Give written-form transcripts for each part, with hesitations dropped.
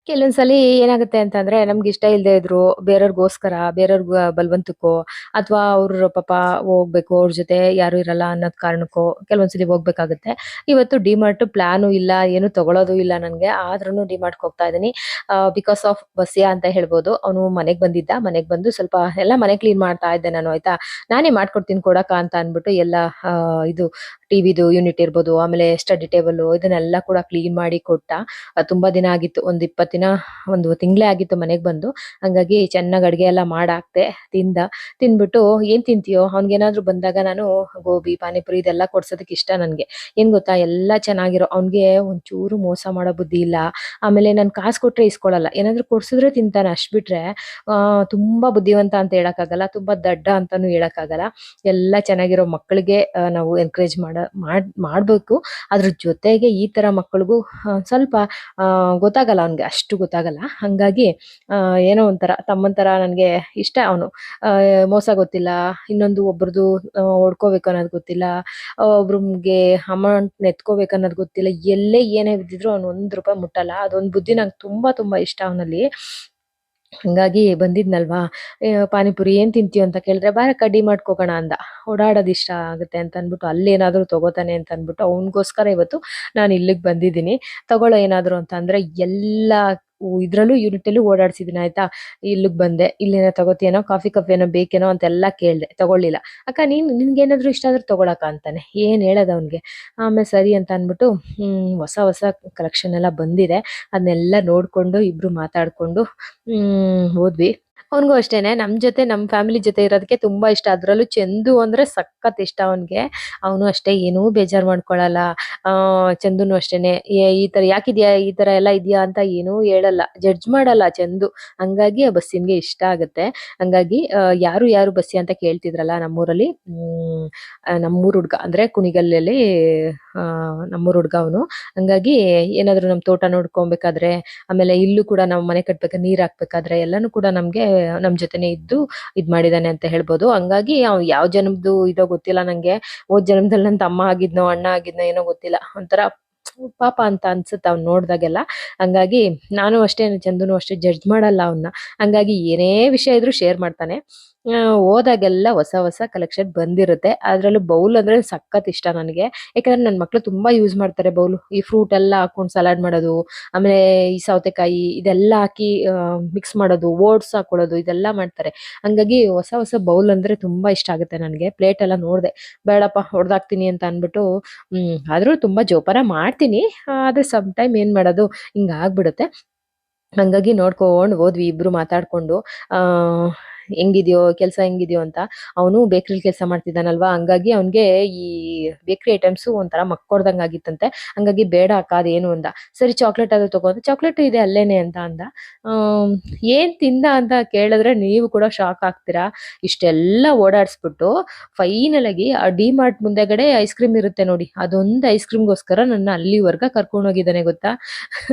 ಕೆಲವೊಂದ್ಸಲಿ ಏನಾಗುತ್ತೆ ಅಂತಂದ್ರೆ ನಮ್ಗೆ ಇಷ್ಟ ಇಲ್ದೇ ಇದ್ರು ಬೇರೆಯವ್ರಿಗೋಸ್ಕರ ಬೇರೆಯವ್ರಿಗ ಬಲವಂತಕ್ಕೋ ಅಥವಾ ಅವ್ರ ಪಾಪ ಹೋಗ್ಬೇಕು ಅವ್ರ ಜೊತೆ ಯಾರು ಇರಲ್ಲ ಅನ್ನೋದ್ ಕಾರಣಕ್ಕೋ ಕೆಲವೊಂದ್ಸಲಿ ಹೋಗ್ಬೇಕಾಗುತ್ತೆ. ಇವತ್ತು ಡಿಮಾರ್ಟ್ ಪ್ಲಾನು ಇಲ್ಲ, ಏನು ತಗೊಳೋದು ಇಲ್ಲ ನನ್ಗೆ. ಆದ್ರೂನು ಡಿಮಾರ್ಟ್‌ಗೆ ಹೋಗ್ತಾ ಇದೀನಿ. ಬಿಕಾಸ್ ಆಫ್ ಬಸ್ಯ ಅಂತ ಹೇಳ್ಬೋದು. ಅವನು ಮನೆಗ್ ಬಂದಿದ್ದ. ಮನೆಗ್ ಬಂದು ಸ್ವಲ್ಪ ಎಲ್ಲ ಮನೆ ಕ್ಲೀನ್ ಮಾಡ್ತಾ ಇದ್ದೆ ನಾನು ಆಯ್ತಾ. ನಾನೇ ಮಾಡ್ಕೊಡ್ತೀನಿ ಕೊಡಕ್ಕ ಅಂತ ಅನ್ಬಿಟ್ಟು ಎಲ್ಲ ಇದು ಟಿವಿದು ಯೂನಿಟ್ ಇರ್ಬೋದು, ಆಮೇಲೆ ಸ್ಟಡಿ ಟೇಬಲ್ ಇದನ್ನೆಲ್ಲ ಕೂಡ ಕ್ಲೀನ್ ಮಾಡಿ ಕೊಟ್ಟ. ತುಂಬಾ ದಿನ ಆಗಿತ್ತು. ಒಂದ್ 20 ದಿನ, ಒಂದು ತಿಂಗಳೇ ಆಗಿತ್ತು ಮನೆಗ್ ಬಂದು. ಹಂಗಾಗಿ ಚೆನ್ನಾಗ್ ಅಡ್ಗೆ ಎಲ್ಲ ಮಾಡಾಕ್ದೆ. ತಿಂದ. ತಿಂದ್ಬಿಟ್ಟು "ಏನ್ ತಿಂತೀಯೋ?" ಅವ್ನಿಗೇನಾದ್ರು ಬಂದಾಗ ನಾನು ಗೋಬಿ, ಪಾನಿಪುರಿ ಇದೆಲ್ಲ ಕೊಡ್ಸೋದಕ್ ಇಷ್ಟ ನನ್ಗೆ. ಏನ್ ಗೊತ್ತಾ ಎಲ್ಲ ಚೆನ್ನಾಗಿರೋ ಅವ್ನಿಗೆ ಒಂಚೂರು ಮೋಸ ಮಾಡೋ ಬುದ್ಧಿ ಇಲ್ಲ. ಆಮೇಲೆ ನಾನ್ ಕಾಸು ಕೊಟ್ರೆ ಇಸ್ಕೊಳಲ್ಲ. ಏನಾದ್ರು ಕೊಡ್ಸಿದ್ರೆ ತಿಂತಾನೆ ಅಷ್ಟ್ ಬಿಟ್ರೆ ತುಂಬಾ ಬುದ್ಧಿವಂತ ಅಂತ ಹೇಳಕ್ಕಾಗಲ್ಲ. ತುಂಬಾ ದಡ್ಡ ಅಂತಾನೂ ಹೇಳಕ್ಕಾಗಲ್ಲ. ಎಲ್ಲ ಚೆನ್ನಾಗಿರೋ ಮಕ್ಕಳಿಗೆ ನಾವು ಎನ್ಕರೇಜ್ ಮಾಡ್ಬೇಕು. ಅದ್ರ ಜೊತೆಗೆ ಈ ತರ ಮಕ್ಕಳಿಗೂ ಸ್ವಲ್ಪ ಗೊತ್ತಾಗಲ್ಲ ಅವ್ನ್ಗೆ, ಅಷ್ಟು ಗೊತ್ತಾಗಲ್ಲ. ಹಂಗಾಗಿ ಏನೋ ಒಂಥರ ತಮ್ಮನ್ ತರ ನನ್ಗೆ ಇಷ್ಟ ಅವನು. ಮೋಸ ಗೊತ್ತಿಲ್ಲ, ಇನ್ನೊಂದು ಒಬ್ರದು ಹೊಡ್ಕೋಬೇಕು ಅನ್ನೋದು ಗೊತ್ತಿಲ್ಲ, ಒಬ್ರಿಗೆ ಅಮೌಂಟ್‌ನ ಎತ್ಕೋಬೇಕು ಅನ್ನೋದು ಗೊತ್ತಿಲ್ಲ. ಎಲ್ಲೇ ಏನೇ ಬಿದ್ದಿದ್ರು ಅವ್ನು ₹1 ಮುಟ್ಟಲ್ಲ. ಅದೊಂದ್ ಬುದ್ಧಿ ನಂಗೆ ತುಂಬಾ ತುಂಬಾ ಇಷ್ಟ ಅವನಲ್ಲಿ. ಹಂಗಾಗಿ ಬಂದಿದ್ನಲ್ವಾ, ಪಾನಿಪುರಿ ಏನ್ ತಿಂತೀಯೋ ಅಂತ ಕೇಳಿದ್ರೆ, "ಬಾರಕ್ಕ ಡಿಮಾರ್ಟ್‌ಗೆ ಹೋಗೋಣ" ಅಂದ. ಓಡಾಡೋದ್ ಇಷ್ಟ ಆಗುತ್ತೆ ಅಂತ ಅನ್ಬಿಟ್ಟು ಅಲ್ಲೇನಾದ್ರು ತಗೋತಾನೆ ಅಂತ ಅನ್ಬಿಟ್ಟು ಅವ್ನಿಗೋಸ್ಕರ ಇವತ್ತು ನಾನು ಇಲ್ಲಿಗ್ ಬಂದಿದ್ದೀನಿ. ತಗೊಳ್ಳೋ ಏನಾದ್ರು ಅಂತ ಅಂದ್ರೆ ಎಲ್ಲಾ ಇದ್ರಲ್ಲೂ ಯೂನಿಟಲ್ಲೂ ಓಡಾಡ್ಸಿದೀನಿ ಆಯ್ತಾ. ಇಲ್ಲಿಗ್ ಬಂದೆ. "ಇಲ್ಲೇನೋ ತಗೋತಿಯೇನೋ? ಕಾಫಿನೋ ಬೇಕೇನೋ?" ಅಂತೆಲ್ಲ ಕೇಳ್ದೆ. ತಗೊಳ್ಳಿಲ್ಲ. "ಅಕ್ಕ ನಿನ್ಗೇನಾದ್ರು ಇಷ್ಟ ಆದ್ರೆ ತಗೊಳಕ್ಕ" ಅಂತಾನೆ. ಏನ್ ಹೇಳೋದು ಅವ್ನಿಗೆ. ಆಮೇಲೆ ಸರಿ ಅಂತ ಅನ್ಬಿಟ್ಟು ಹೊಸ ಹೊಸ ಕಲೆಕ್ಷನ್ ಎಲ್ಲ ಬಂದಿದೆ. ಅದನ್ನೆಲ್ಲ ನೋಡ್ಕೊಂಡು ಇಬ್ರು ಮಾತಾಡ್ಕೊಂಡು ಹೋದ್ವಿ. ಅವ್ನಿಗೂ ಅಷ್ಟೇನೆ ನಮ್ ಜೊತೆ ನಮ್ ಫ್ಯಾಮಿಲಿ ಜೊತೆ ಇರೋದಕ್ಕೆ ತುಂಬಾ ಇಷ್ಟ. ಅದ್ರಲ್ಲೂ ಚಂದು ಅಂದ್ರೆ ಸಖತ್ ಇಷ್ಟ ಅವ್ನಿಗೆ. ಅವನು ಅಷ್ಟೇ ಏನೂ ಬೇಜಾರ್ ಮಾಡ್ಕೊಳಲ್ಲ. ಚಂದುನು ಅಷ್ಟೇನೆ ಈ ತರ ಯಾಕಿದ್ಯಾ? ಈ ತರ ಎಲ್ಲ ಇದ್ಯಾ? ಅಂತ ಏನೂ ಹೇಳಲ್ಲ. ಜಡ್ಜ್ ಮಾಡಲ್ಲ ಚಂದು. ಹಂಗಾಗಿ ಆ ಬಸ್ಸಿನ್ಗೆ ಇಷ್ಟ ಆಗುತ್ತೆ. ಹಂಗಾಗಿ ಯಾರು ಯಾರು ಬಸ್ಸಿ ಅಂತ ಕೇಳ್ತಿದ್ರಲ್ಲ ನಮ್ಮೂರಲ್ಲಿ. ನಮ್ಮೂರ್ ಹುಡ್ಗ ಅಂದ್ರೆ ಕುಣಿಗಲ್ಲಲ್ಲಿ ನಮ್ಮೂರ್ ಹುಡ್ಗ ಅವನು. ಹಂಗಾಗಿ ಏನಾದ್ರು ನಮ್ ತೋಟ ನೋಡ್ಕೊಬೇಕಾದ್ರೆ, ಆಮೇಲೆ ಇಲ್ಲೂ ಕೂಡ ನಾವು ಮನೆ ಕಟ್ಬೇಕಾದ್ರೆ ನೀರ್ ಹಾಕ್ಬೇಕಾದ್ರೆ ಎಲ್ಲಾನು ಕೂಡ ನಮ್ ಜೊತೆನೆ ಇದ್ದು ಇದ್ ಮಾಡಿದಾನೆ ಅಂತ ಹೇಳ್ಬೋದು. ಹಂಗಾಗಿ ಯಾವ ಜನ್ಮದ್ದು ಇದೋ ಗೊತ್ತಿಲ್ಲ ನಂಗೆ. ಹೋದ್ ಜನ್ಮದಲ್ಲಿ ನನ್ ತಮ್ಮ ಆಗಿದ್ನೋ ಅಣ್ಣ ಆಗಿದ್ನೋ ಏನೋ ಗೊತ್ತಿಲ್ಲ. ಒಂಥರ ಪಾಪ ಅಂತ ಅನ್ಸುತ್ತೆ ಅವ್ನ್ ನೋಡ್ದಾಗೆಲ್ಲ. ಹಂಗಾಗಿ ನಾನು ಅಷ್ಟೇ ಚಂದುನು ಅಷ್ಟೇ ಜಡ್ಜ್ ಮಾಡಲ್ಲ ಅವ್ನ. ಹಂಗಾಗಿ ಏನೇ ವಿಷಯ ಇದ್ರು ಶೇರ್ ಮಾಡ್ತಾನೆ. ಹೋದಾಗೆಲ್ಲ ಹೊಸ ಹೊಸ ಕಲೆಕ್ಷನ್ ಬಂದಿರುತ್ತೆ. ಅದ್ರಲ್ಲೂ ಬೌಲ್ ಅಂದ್ರೆ ಸಖತ್ ಇಷ್ಟ ನನಗೆ. ಯಾಕಂದ್ರೆ ನನ್ ಮಕ್ಳು ತುಂಬಾ ಯೂಸ್ ಮಾಡ್ತಾರೆ ಬೌಲು. ಈ ಫ್ರೂಟ್ ಎಲ್ಲ ಹಾಕೊಂಡು ಸಲಾಡ್ ಮಾಡೋದು, ಆಮೇಲೆ ಈ ಸೌತೆಕಾಯಿ ಇದೆಲ್ಲ ಹಾಕಿ ಮಿಕ್ಸ್ ಮಾಡೋದು, ಓಟ್ಸ್ ಹಾಕೊಳ್ಳೋದು ಇದೆಲ್ಲ ಮಾಡ್ತಾರೆ. ಹಂಗಾಗಿ ಹೊಸ ಹೊಸ ಬೌಲ್ ಅಂದ್ರೆ ತುಂಬಾ ಇಷ್ಟ ಆಗುತ್ತೆ ನನ್ಗೆ. ಪ್ಲೇಟ್ ಎಲ್ಲ ನೋಡ್ದೆ, ಬೇಡಪ್ಪ ಹೊಡ್ದಾಕ್ತೀನಿ ಅಂತ ಅನ್ಬಿಟ್ಟು ಆದ್ರೂ ತುಂಬಾ ಜೋಪಾನ ಮಾಡ್ತೀನಿ. ಆದ್ರೆ ಸಮ್ ಟೈಮ್ ಏನ್ ಮಾಡೋದು ಹಿಂಗ್ ಆಗ್ಬಿಡುತ್ತೆ. ಹಂಗಾಗಿ ನೋಡ್ಕೊಂಡ್ ಹೋದ್ವಿ ಇಬ್ರು ಮಾತಾಡ್ಕೊಂಡು. ಆ ಹೆಂಗಿದ್ಯೋ ಕೆಲ್ಸ ಹೆಂಗಿದ್ಯೋ ಅಂತ. ಅವನು ಬೇಕ್ರಿಲಿ ಕೆಲ್ಸ ಮಾಡ್ತಿದ್ದಾನಲ್ವಾ, ಹಂಗಾಗಿ ಅವ್ನ್ಗೆ ಈ ಬೇಕ್ರಿ ಐಟಮ್ಸು ಒಂಥರ ಮಕ್ಕೊಡ್ದಂಗ್ ಆಗಿತ್ತಂತೆ. ಹಂಗಾಗಿ ಬೇಡ ಅಕ್ಕ ಅದೇನು ಅಂದ. ಸರಿ ಚಾಕ್ಲೇಟ್ ಆದ್ರೂ ತಗೋ ಅಂದ್ರೆ, ಚಾಕ್ಲೇಟು ಇದೆ ಅಲ್ಲೇನೆ ಅಂತ ಅಂದ. ಆಹ್, ಏನ್ ತಿಂದ ಅಂತ ಕೇಳಿದ್ರೆ ನೀವು ಕೂಡ ಶಾಕ್ ಆಗ್ತೀರಾ. ಇಷ್ಟೆಲ್ಲ ಓಡಾಡ್ಸ್ಬಿಟ್ಟು ಫೈನಲ್ ಆಗಿ ಆ ಡಿಮಾರ್ಟ್ ಮುಂದೆಗಡೆ ಐಸ್ ಕ್ರೀಮ್ ಇರುತ್ತೆ ನೋಡಿ, ಅದೊಂದು ಐಸ್ ಕ್ರೀಮ್‌ಗೋಸ್ಕರ ನನ್ನ ಅಲ್ಲಿವರ್ಗ ಕರ್ಕೊಂಡ್ ಹೋಗಿದ್ದಾನೆ ಗೊತ್ತಾ.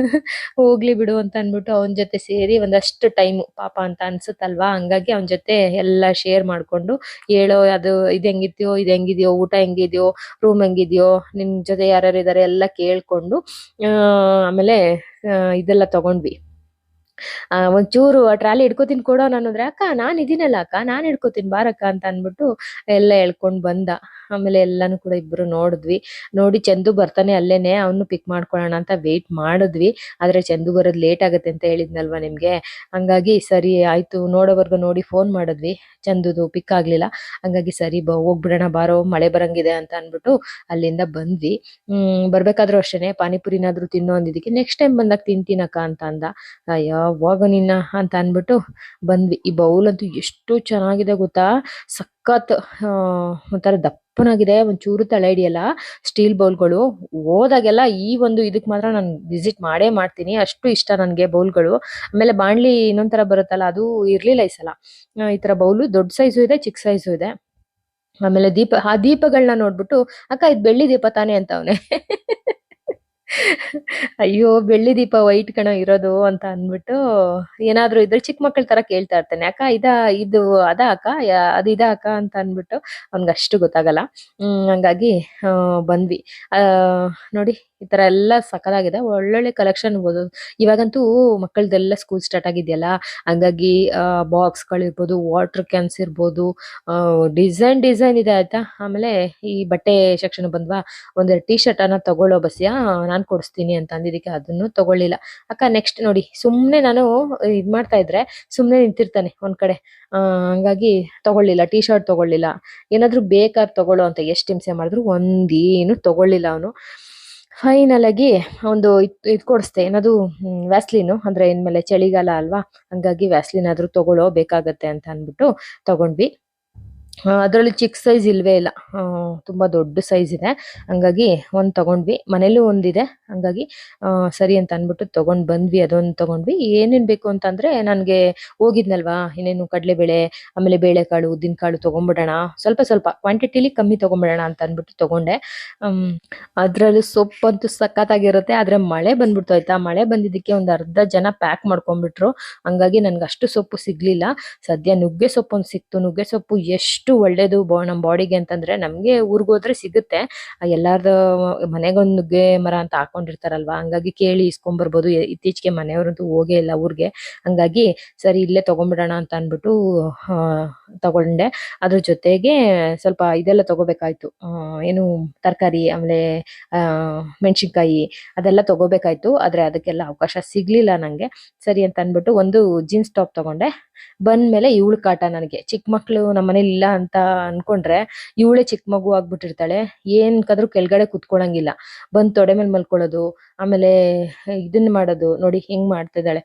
ಹೋಗ್ಲಿ ಬಿಡು ಅಂತ ಅನ್ಬಿಟ್ಟು ಅವನ್ ಜೊತೆ ಸೇರಿ ಒಂದಷ್ಟು ಟೈಮು ಪಾಪ ಅಂತ ಅನ್ಸುತ್ತಲ್ವಾ. ಹಂಗಾಗಿ ಅವನ್ ಜೊತೆ ಎಲ್ಲ ಶೇರ್ ಮಾಡ್ಕೊಂಡು, ಹೇಳೋ ಅದು ಇದ್ ಹೆಂಗಿದ್ಯೋ, ಊಟ ಹೆಂಗಿದ್ಯೋ, ರೂಮ್ ಹೆಂಗಿದ್ಯೋ, ನಿನ್ ಜೊತೆ ಯಾರ್ಯಾರು ಇದಾರೆ ಎಲ್ಲ ಕೇಳ್ಕೊಂಡು ಆಮೇಲೆ ಇದೆಲ್ಲ ತಗೊಂಡ್ವಿ. ಒಂಚೂರು ಆ ಟ್ರಾಲಿ ಹಿಡ್ಕೊತೀನಿ ಕೊಡೋ ನಾನಂದ್ರೆ, "ಅಕ್ಕ ನಾನ್ ಇದೀನಲ್ಲ ಅಕ್ಕ, ನಾನ್ ಹಿಡ್ಕೊತೀನಿ ಬಾರಕ್ಕ" ಅಂತ ಅನ್ಬಿಟ್ಟು ಎಲ್ಲ ಎಳ್ಕೊಂಡ್ ಬಂದ. ಆಮೇಲೆ ಎಲ್ಲಾನು ಕೂಡ ಇಬ್ರು ನೋಡಿದ್ವಿ. ನೋಡಿ ಚಂದು ಬರ್ತಾನೆ ಅಲ್ಲೇನೆ, ಅವ್ನು ಪಿಕ್ ಮಾಡ್ಕೊಳ್ಳೋಣ ಅಂತ ವೇಟ್ ಮಾಡಿದ್ವಿ. ಆದ್ರೆ ಚಂದು ಬರೋದ್ ಲೇಟ್ ಆಗುತ್ತೆ ಅಂತ ಹೇಳಿದ್ನಲ್ವಾ ನಿಮ್ಗೆ. ಹಂಗಾಗಿ ಸರಿ ಆಯ್ತು ನೋಡೋವರ್ಗು ನೋಡಿ ಫೋನ್ ಮಾಡಿದ್ವಿ. ಚಂದುದು ಪಿಕ್ ಆಗ್ಲಿಲ್ಲ. ಹಂಗಾಗಿ ಸರಿ ಹೋಗ್ಬಿಡೋಣ ಬಾರೋ ಮಳೆ ಬರಂಗಿದೆ ಅಂತ ಅನ್ಬಿಟ್ಟು ಅಲ್ಲಿಂದ ಬಂದ್ವಿ. ಬರ್ಬೇಕಾದ್ರೂ ಅಷ್ಟೇನೆ ಪಾನಿಪುರಿನಾದ್ರೂ ತಿನ್ನು ಅಂದಿದ್ದಕ್ಕೆ, "ನೆಕ್ಸ್ಟ್ ಟೈಮ್ ಬಂದಾಗ ತಿಂತೀನಕ್ಕ" ಅಂತ ಅಂದ. ಅಯ್ಯೋ ಹೋಗು ನಿನ್ನ ಅಂತ ಅನ್ಬಿಟ್ಟು ಬಂದ್ವಿ. ಈ ಬೌಲ್ ಅಂತೂ ಎಷ್ಟು ಚೆನ್ನಾಗಿದೆ ಗೊತ್ತಾ, ಸಖತ್ ಒಂಥರ ದಪ್ಪನಾಗಿದೆ, ಒಂಚೂರು ತಳ ಹಿಡಿಯಲ್ಲ. ಸ್ಟೀಲ್ ಬೌಲ್ಗಳು ಹೋದಾಗೆಲ್ಲ ಈ ಒಂದು ಇದಕ್ ಮಾತ್ರ ನಾನು ವಿಸಿಟ್ ಮಾಡೇ ಮಾಡ್ತೀನಿ. ಅಷ್ಟು ಇಷ್ಟ ನನ್ಗೆ ಬೌಲ್ಗಳು. ಆಮೇಲೆ ಬಾಣ್ಲಿ ಇನ್ನೊಂದ್ ತರ ಬರುತ್ತಲ್ಲ, ಅದು ಇರ್ಲಿಲ್ಲ ಈ ಸಲ. ಈ ತರ ಬೌಲು ದೊಡ್ಡ ಸೈಜು ಇದೆ, ಚಿಕ್ಕ ಸೈಜು ಇದೆ. ಆಮೇಲೆ ಆ ದೀಪಗಳನ್ನ ನೋಡ್ಬಿಟ್ಟು, "ಅಕ್ಕ ಇದು ಬೆಳ್ಳಿ ದೀಪ ತಾನೇ" ಅಂತವ್ನೆ. ಅಯ್ಯೋ! ಬೆಳ್ಳಿ ದೀಪ ವೈಟ್ ಕಣೋ ಇರೋದು ಅಂತ ಅಂದ್ಬಿಟ್ಟು ಏನಾದ್ರು ಇದ್ರೆ ಚಿಕ್ಕ ಮಕ್ಕಳ ತರ ಕೇಳ್ತಾ ಇರ್ತಾನೆ. ಅಕ್ಕ ಇದು ಅದಾ ಅಕ್ಕ? ಅದು ಇದಾ ಅಕ್ಕ? ಅಂತ ಅಂದ್ಬಿಟ್ಟು ಅವ್ನಿಗಷ್ಟು ಗೊತ್ತಾಗಲ್ಲ. ಹಂಗಾಗಿ ಬಂದ್ವಿ. ನೋಡಿ ಈ ತರ ಎಲ್ಲ ಸಖತ್ತಾಗಿದೆ. ಒಳ್ಳೊಳ್ಳೆ ಕಲೆಕ್ಷನ್ ಇರ್ಬೋದು. ಇವಾಗಂತೂ ಮಕ್ಕಳ್ದೆಲ್ಲ ಸ್ಕೂಲ್ ಸ್ಟಾರ್ಟ್ ಆಗಿದ್ಯಲ್ಲ, ಹಂಗಾಗಿ ಬಾಕ್ಸ್‌ಗಳಿರ್ಬೋದು, ವಾಟರ್ ಕ್ಯಾನ್ಸ್ ಇರ್ಬೋದು, ಡಿಸೈನ್ ಇದೆ ಆಯ್ತಾ. ಆಮೇಲೆ ಈ ಬಟ್ಟೆ ಸೆಕ್ಷನ್ ಬಂದ್ವಾ, ಒಂದೆರಡು ಟೀ ಶರ್ಟ್ ಅನ್ನ ತಗೊಳ್ಳೋ ಬಸ್ಯಾ ನಾನ್ ಕೊಡಿಸ್ತೀನಿ ಅಂತ ಅಂದಿದ್ದಕ್ಕೆ ಅದನ್ನು ತಗೊಳ್ಳಿಲ್ಲ. ಅಕ್ಕ ನೆಕ್ಸ್ಟ್ ನೋಡಿ ಸುಮ್ನೆ ನಾನು ಇದ್ ಮಾಡ್ತಾ ಇದ್ರೆ ಸುಮ್ನೆ ನಿಂತಿರ್ತಾನೆ ಒಂದ್ ಕಡೆ. ಹಂಗಾಗಿ ತಗೊಳ್ಳಿಲ್ಲ, ಟೀ ಶರ್ಟ್ ತಗೊಳ್ಳಿಲ್ಲ. ಏನಾದ್ರು ಬೇಕಾದ್ರೆ ತಗೊಳ್ಳೋ ಅಂತ ಎಷ್ಟ್ ಹಿಂಸೆ ಮಾಡಿದ್ರು ಒಂದೇನು ತಗೊಳ್ಳಿಲ್ಲ ಅವನು. ಫೈನಲ್ ಆಗಿ ಒಂದು ಇದ್ ಕೊಡಿಸ್ದೆ, ಏನದು ವ್ಯಾಸ್ಲಿನು, ಅಂದ್ರೆ ಇನ್ಮೇಲೆ ಚಳಿಗಾಲ ಅಲ್ವಾ, ಹಂಗಾಗಿ ವ್ಯಾಸ್ಲಿನ್ ಆದ್ರೂ ತಗೊಳ್ಳೋ ಬೇಕಾಗತ್ತೆ ಅಂತ ಅನ್ಬಿಟ್ಟು ತಗೊಂಡ್ವಿ. ಅದ್ರಲ್ಲಿ ಚಿಕ್ಕ ಸೈಜ್ ಇಲ್ವೇ ಇಲ್ಲ. ತುಂಬಾ ದೊಡ್ಡ ಸೈಜ್ ಇದೆ. ಹಂಗಾಗಿ ಒಂದ್ ತಗೊಂಡ್ವಿ. ಮನೇಲೂ ಒಂದಿದೆ. ಹಂಗಾಗಿ ಸರಿ ಅಂತ ಅನ್ಬಿಟ್ಟು ತಗೊಂಡ್ ಬಂದ್ವಿ. ಅದೊಂದ್ ತಗೊಂಡ್ವಿ. ಏನೇನ್ ಬೇಕು ಅಂತಂದ್ರೆ ನನ್ಗೆ ಹೋಗಿದ್ನಲ್ವಾ, ಇನ್ನೇನು ಕಡ್ಲೆಬೇಳೆ, ಆಮೇಲೆ ಬೇಳೆಕಾಳು, ಉದ್ದಿನಕಾಳು ತಗೊಂಡ್ಬಿಡೋಣ. ಸ್ವಲ್ಪ ಸ್ವಲ್ಪ ಕ್ವಾಂಟಿಟಿಲಿ ಕಮ್ಮಿ ತಗೊಂಡ್ಬಿಡೋಣ ಅಂತ ಅನ್ಬಿಟ್ಟು ತಗೊಂಡೆ. ಹ್ಮ್ ಅದ್ರಲ್ಲೂ ಸೊಪ್ಪಂತೂ ಸಖತ್ತಾಗಿರುತ್ತೆ. ಆದ್ರೆ ಮಳೆ ಬಂದ್ಬಿಡ್ತು ಆಯ್ತಾ. ಮಳೆ ಬಂದಿದ್ದಕ್ಕೆ ಒಂದ್ ಅರ್ಧ ಜನ ಪ್ಯಾಕ್ ಮಾಡ್ಕೊಂಡ್ಬಿಟ್ರು. ಹಂಗಾಗಿ ನನ್ಗೆ ಅಷ್ಟು ಸೊಪ್ಪು ಸಿಗ್ಲಿಲ್ಲ. ಸದ್ಯ ನುಗ್ಗೆ ಸೊಪ್ಪು ಒಂದ್ ಸಿಕ್ತು. ನುಗ್ಗೆ ಸೊಪ್ಪು ಎಷ್ಟು ಒಳ್ಳೇದು ನಮ್ ಬಾಡಿಗೆ ಅಂತಂದ್ರೆ, ನಮ್ಗೆ ಊರ್ಗೋದ್ರೆ ಸಿಗುತ್ತೆ. ಎಲ್ಲಾರ್ದು ಮನೆಗೊಂದ್ ನುಗ್ಗೆ ಮರ ಅಂತ ಹಾಕೊಂಡಿರ್ತಾರಲ್ವಾ, ಹಂಗಾಗಿ ಕೇಳಿ ಇಸ್ಕೊಂಬರ್ಬೋದು. ಇತ್ತೀಚೆಗೆ ಮನೆಯವ್ರಂತೂ ಹೋಗೇ ಇಲ್ಲ ಊರ್ಗೆ. ಹಂಗಾಗಿ ಸರಿ ಇಲ್ಲೇ ತಗೊಂಡ್ಬಿಡೋಣ ಅಂತ ಅನ್ಬಿಟ್ಟು ತಗೊಂಡೆ. ಅದ್ರ ಜೊತೆಗೆ ಸ್ವಲ್ಪ ಇದೆಲ್ಲ ತಗೋಬೇಕಾಯ್ತು. ಏನು ತರಕಾರಿ, ಆಮೇಲೆ ಮೆಣಸಿನ್ಕಾಯಿ ಅದೆಲ್ಲ ತಗೋಬೇಕಾಯ್ತು. ಆದ್ರೆ ಅದಕ್ಕೆಲ್ಲ ಅವಕಾಶ ಸಿಗ್ಲಿಲ್ಲ ನಂಗೆ. ಸರಿ ಅಂತ ಅನ್ಬಿಟ್ಟು ಒಂದು ಜೀನ್ಸ್ ಟಾಪ್ ತಗೊಂಡೆ. ಬಂದ್ಮೇಲೆ ಇವಳು ಕಾಟ ನನಗೆ. ಚಿಕ್ಕ ಮಕ್ಳು ನಮ್ಮನೇಲಿ ಇಲ್ಲ ಅಂತ ಅನ್ಕೊಂಡ್ರೆ ಇವಳೇ ಚಿಕ್ಕ ಮಗು ಆಗ್ಬಿಟ್ಟಿರ್ತಾಳೆ. ಏನ್ಕಾದ್ರೂ ಕೆಳಗಡೆ ಕುತ್ಕೊಳಂಗಿಲ್ಲ. ಬಂದ್ ತೊಡೆ ಮೇಲೆ ಮಲ್ಕೊಳ್ಳೋದು, ಆಮೇಲೆ ಇದನ್ನ ಮಾಡೋದು ನೋಡಿ ಹೆಂಗ್ ಮಾಡ್ತಿದ್ದಾಳೆ.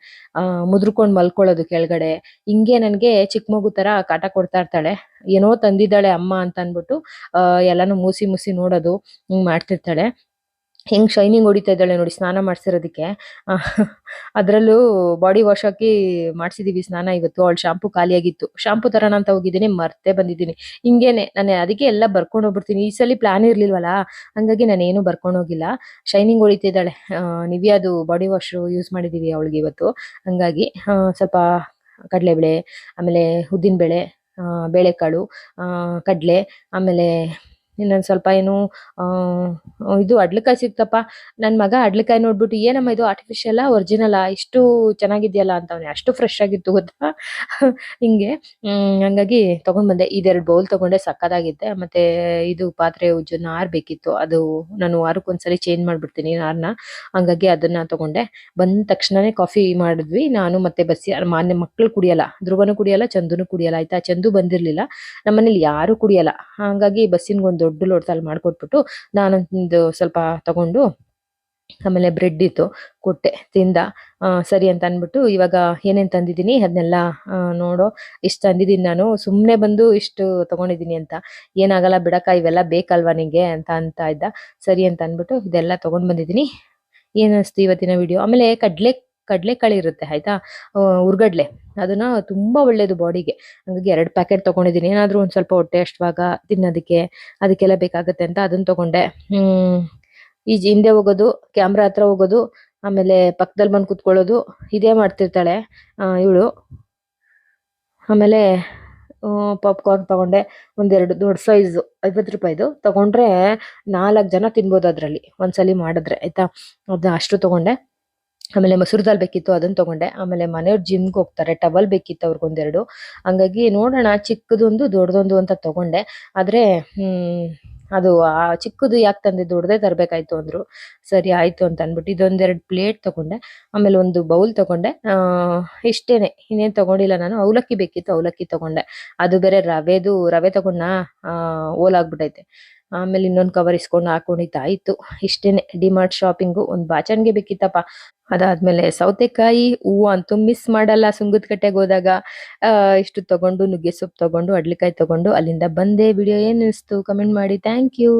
ಮುದ್ರಕೊಂಡ್ ಮಲ್ಕೊಳ್ಳೋದು ಕೆಳಗಡೆ. ಹಿಂಗೆ ನನ್ಗೆ ಚಿಕ್ಕ ಮಗು ತರ ಕಾಟ ಕೊಡ್ತಾ ಇರ್ತಾಳೆ. ಏನೋ ತಂದಿದ್ದಾಳೆ ಅಮ್ಮ ಅಂತ ಅನ್ಬಿಟ್ಟು ಎಲ್ಲಾನು ಮೂಸಿ ಮೂಸಿ ನೋಡೋದು ಹಿಂಗ್ ಮಾಡ್ತಿರ್ತಾಳೆ. ಹೆಂಗ್ ಶೈನಿಂಗ್ ಹೊಡಿತಾ ಇದ್ದಾಳೆ ನೋಡಿ ಸ್ನಾನ ಮಾಡ್ಸಿರೋದಕ್ಕೆ. ಅದ್ರಲ್ಲೂ ಬಾಡಿ ವಾಶ್ ಹಾಕಿ ಮಾಡ್ಸಿದೀವಿ ಸ್ನಾನ ಇವತ್ತು. ಅವಳ ಶಾಂಪು ಖಾಲಿಯಾಗಿತ್ತು. ಶಾಂಪು ತರೋಣ ಅಂತ ಹೋಗಿದ್ದೀನಿ, ಮರ್ತೇ ಬಂದಿದ್ದೀನಿ. ಹಿಂಗೇನೆ ನಾನು ಅದಕ್ಕೆ ಎಲ್ಲ ಬರ್ಕೊಂಡು ಹೋಗ್ಬಿಡ್ತೀನಿ. ಈ ಸಲ ಪ್ಲಾನ್ ಇರ್ಲಿಲ್ವಲ್ಲ, ಹಂಗಾಗಿ ನಾನೇನು ಬರ್ಕೊಂಡು ಹೋಗಿಲ್ಲ. ಶೈನಿಂಗ್ ಹೊಡಿತಿದ್ದಾಳೆ. ನಿವಿಯಾದು ಬಾಡಿ ವಾಶ್ ಯೂಸ್ ಮಾಡಿದೀವಿ ಅವಳಿಗೆ ಇವತ್ತು. ಹಂಗಾಗಿ ಸ್ವಲ್ಪ ಕಡಲೆಬೇಳೆ, ಆಮೇಲೆ ಉದ್ದಿನಬೇಳೆ, ಬೇಳೆಕಾಳು, ಕಡಲೆ, ಆಮೇಲೆ ಇನ್ನೊಂದ್ ಸ್ವಲ್ಪ ಏನು ಇದು ಅಡ್ಲಕಾಯಿ ಸಿಕ್ತಪ್ಪ. ನನ್ ಮಗ ಅಡ್ಲಕಾಯಿ ನೋಡ್ಬಿಟ್ಟು ಏನಮ್ಮ ಇದು ಆರ್ಟಿಫಿಷಿಯಲ್ ಒರಿಜಿನಲ್ ಇಷ್ಟು ಚೆನ್ನಾಗಿದ್ಯಲ್ಲ ಅಂತವ್ನೆ. ಅಷ್ಟು ಫ್ರೆಶ್ ಆಗಿತ್ತು ಗೊತ್ತಾ. ಹಿಂಗೆ ಹಂಗಾಗಿ ತಗೊಂಡ್ ಬಂದೆ. ಇದೆರಡು ಬೌಲ್ ತಗೊಂಡೆ, ಸಕ್ಕದಾಗಿತ್ತೆ. ಮತ್ತೆ ಇದು ಪಾತ್ರೆ ಉಜ್ಜು ನಾರ್ ಬೇಕಿತ್ತು. ಅದು ನಾನು ವಾರಕ್ಕೊಂದ್ಸರಿ ಚೇಂಜ್ ಮಾಡ್ಬಿಡ್ತೀನಿ ನಾರ್ನ. ಹಂಗಾಗಿ ಅದನ್ನ ತಗೊಂಡೆ. ಬಂದ ತಕ್ಷಣನೇ ಕಾಫಿ ಮಾಡಿದ್ವಿ ನಾನು ಮತ್ತೆ ಬಸ್ಸಿ. ಮಾನ್ಯ ಮಕ್ಳು ಕುಡಿಯಲ್ಲ, ಧ್ರುವನು ಕುಡಿಯಲ್ಲ, ಚಂದುನು ಕುಡಿಯಲ್ಲ ಆಯ್ತಾ. ಚಂದು ಬಂದಿರ್ಲಿಲ್ಲ. ನಮ್ಮನೇಲಿ ಯಾರು ಕುಡಿಯಲ್ಲ. ಹಂಗಾಗಿ ಬಸ್ಸಿನ್ಗೊಂದು ದೊಡ್ಡ ಲೋಟದಲ್ಲಿ ಮಾಡ್ಕೊಟ್ಬಿಟ್ಟು ನಾನೊಂದು ಸ್ವಲ್ಪ ತಗೊಂಡು, ಆಮೇಲೆ ಬ್ರೆಡ್ ಇತ್ತು ಕೊಟ್ಟೆ, ತಿಂದ. ಸರಿ ಅಂತ ಅನ್ಬಿಟ್ಟು ಇವಾಗ ಏನೇನ್ ತಂದಿದ್ದೀನಿ ಅದನ್ನೆಲ್ಲ ನೋಡೋ. ಇಷ್ಟು ತಂದಿದ್ದೀನಿ ನಾನು. ಸುಮ್ನೆ ಬಂದು ಇಷ್ಟು ತಗೊಂಡಿದ್ದೀನಿ ಅಂತ. ಏನಾಗಲ್ಲ ಬಿಡಕ್ಕ, ಇವೆಲ್ಲ ಬೇಕಲ್ವಾ ನಿಂಗೆ ಅಂತ ಇದ್ದ. ಸರಿ ಅಂತ ಅನ್ಬಿಟ್ಟು ಇದೆಲ್ಲ ತಗೊಂಡ್ ಬಂದಿದ್ದೀನಿ. ಏನ್ ಅನ್ಸ್ತು ಇವತ್ತಿನ ವಿಡಿಯೋ. ಆಮೇಲೆ ಕಡ್ಲೆಕಾಳು ಇರುತ್ತೆ ಆಯ್ತಾ, ಹುರ್ಗಡ್ಲೆ. ಅದನ್ನ ತುಂಬಾ ಒಳ್ಳೇದು ಬಾಡಿಗೆ. ಹಂಗಾಗಿ 2 ಪ್ಯಾಕೆಟ್ ತಗೊಂಡಿದ್ದೀನಿ. ಏನಾದ್ರೂ ಒಂದ್ ಸ್ವಲ್ಪ ಹೊಟ್ಟೆ ಅಷ್ಟುವಾಗ ತಿನ್ನೋದಕ್ಕೆ ಅದಕ್ಕೆಲ್ಲ ಬೇಕಾಗತ್ತೆ ಅಂತ ಅದನ್ನ ತಗೊಂಡೆ. ಹಿಂದೆ ಹೋಗೋದು, ಕ್ಯಾಮ್ರಾ ಹತ್ರ ಹೋಗೋದು, ಆಮೇಲೆ ಪಕ್ಕದಲ್ಲಿ ಬಂದು ಕುತ್ಕೊಳ್ಳೋದು, ಇದೇ ಮಾಡ್ತಿರ್ತಾಳೆ ಇವಳು. ಆಮೇಲೆ ಪಾಪ್ಕಾರ್ನ್ ತಗೊಂಡೆ. ಒಂದೆರಡು ದೊಡ್ಡ ಸೈಜ್ 50 ರೂಪಾಯಿದು ತಗೊಂಡ್ರೆ 4 ಜನ ತಿನ್ಬೋದು ಅದ್ರಲ್ಲಿ ಒಂದ್ಸಲಿ ಮಾಡಿದ್ರೆ ಆಯ್ತಾ. ಅದ ಅಷ್ಟು ತಗೊಂಡೆ. ಆಮೇಲೆ ಮಸೂರ್ ದಾಲ್ ಬೇಕಿತ್ತು, ಅದನ್ನ ತಗೊಂಡೆ. ಆಮೇಲೆ ಮನೆಯವ್ರು ಜಿಮ್ಗೆ ಹೋಗ್ತಾರೆ, ಟವಲ್ ಬೇಕಿತ್ತು ಅವ್ರಿಗೊಂದೆರಡು. ಹಂಗಾಗಿ ನೋಡೋಣ ಚಿಕ್ಕದೊಂದು ದೊಡ್ಡದೊಂದು ಅಂತ ತಗೊಂಡೆ. ಆದ್ರೆ ಅದು ಚಿಕ್ಕದು ಯಾಕೆ ತಂದೆ, ದೊಡ್ಡದೇ ತರ್ಬೇಕಾಯ್ತು ಅಂದ್ರು. ಸರಿ ಆಯ್ತು ಅಂತ ಅನ್ಬಿಟ್ಟು ಇದೊಂದೆರಡು ಪ್ಲೇಟ್ ತಗೊಂಡೆ. ಆಮೇಲೆ ಒಂದು ಬೌಲ್ ತಗೊಂಡೆ. ಇಷ್ಟೇನೆ, ಇನ್ನೇನ್ ತಗೊಂಡಿಲ್ಲ ನಾನು. ಅವಲಕ್ಕಿ ಬೇಕಿತ್ತು, ಅವಲಕ್ಕಿ ತಗೊಂಡೆ. ಅದು ಬೇರೆ ರವೆ ತಗೊಂಡ ಓಲಾಗ್ಬಿಟ್ಟೈತೆ. ಆಮೇಲೆ ಇನ್ನೊಂದು ಕವರ್ ಇಸ್ಕೊಂಡು ಹಾಕೊಂಡಿದ್ದಾಯ್ತು. ಇಷ್ಟೇನೆ ಡಿಮಾರ್ಟ್ ಶಾಪಿಂಗು. ಒಂದು ಬಾಚಣಿಗೆ ಬೇಕಿತ್ತಪ್ಪ. ಅದಾದ್ಮೇಲೆ ಸೌತೆಕಾಯಿ ಹೂವು ಅಂತೂ ಮಿಸ್ ಮಾಡಲ್ಲ. ಸುಂಗದಕಟ್ಟೆಗೆ ಹೋದಾಗ ಇಷ್ಟು ತಗೊಂಡು, ನುಗ್ಗೆ ಸೊಪ್ಪು ತಗೊಂಡು, ಅಡ್ಲಿಕಾಯಿ ತಗೊಂಡು ಅಲ್ಲಿಂದ ಬಂದೆ. ವಿಡಿಯೋ ಏನ್ ಅನಿಸ್ತು ಕಮೆಂಟ್ ಮಾಡಿ. Thank you.